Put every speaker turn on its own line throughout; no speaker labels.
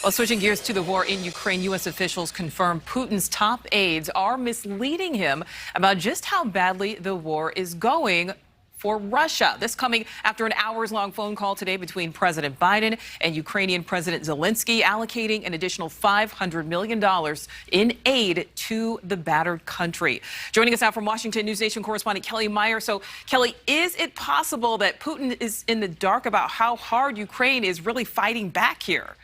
Well, switching gears to the war in Ukraine, U.S. officials confirm Putin's top aides are misleading him about just how badly the war is going for Russia. This coming after an hours-long phone call today between President Biden and Ukrainian President Zelenskyy, allocating an additional $500 million in aid to the battered country. Joining us now from Washington, NewsNation correspondent Kelly Meyer. So, Kelly, is it possible that Putin is in the dark about how hard Ukraine is really fighting back here?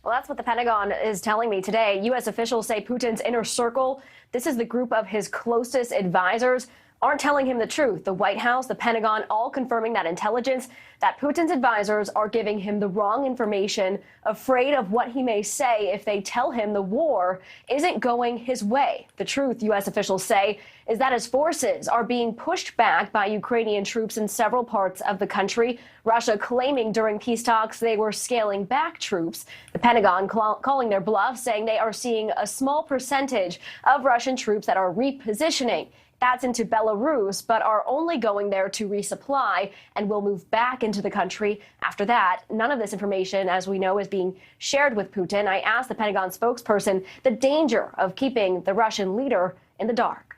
Well, that's what the Pentagon is telling me today. U.S. officials say Putin's inner circle, this is the group of his closest advisors, aren't telling him the truth. The White House, the Pentagon, all confirming that intelligence, that Putin's advisors are giving him the wrong information, afraid of what he may say if they tell him the war isn't going his way. The truth, U.S. officials say, is that his forces are being pushed back by Ukrainian troops in several parts of the country. Russia claiming during peace talks they were scaling back troops. The Pentagon calling their bluff, saying they are seeing a small percentage of Russian troops that are repositioning. That's into Belarus, but are only going there to resupply and will move back into the country. After that, none of this information, as we know, is being shared with Putin. I asked the Pentagon spokesperson the danger of keeping the Russian leader in the dark.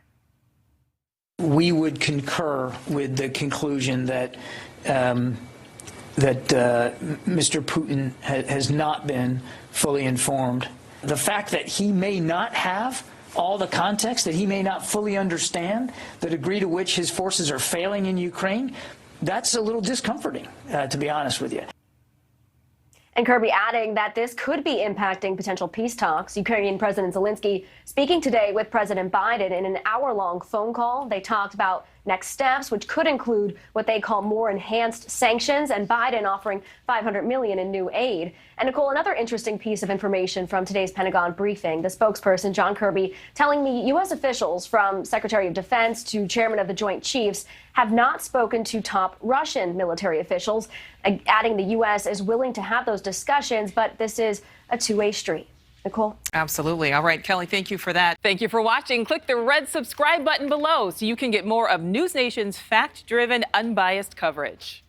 We would concur with the conclusion that Mr. Putin has not been fully informed. The fact that he may not have all the context, that he may not fully understand the degree to which his forces are failing in Ukraine, that's a little discomforting, to be honest with you.
And Kirby adding that this could be impacting potential peace talks. Ukrainian President Zelenskyy speaking today with President Biden in an hour-long phone call. They talked about next steps, which could include what they call more enhanced sanctions, and Biden offering $500 million in new aid. And Nichole, another interesting piece of information from today's Pentagon briefing, the spokesperson, John Kirby, telling me U.S. officials from Secretary of Defense to Chairman of the Joint Chiefs have not spoken to top Russian military officials, adding the U.S. is willing to have those discussions, but this is a two-way street. Nichole?
Absolutely. All right, Kelly, thank you for that. Thank you for watching. Click the red subscribe button below so you can get more of NewsNation's fact-driven, unbiased coverage.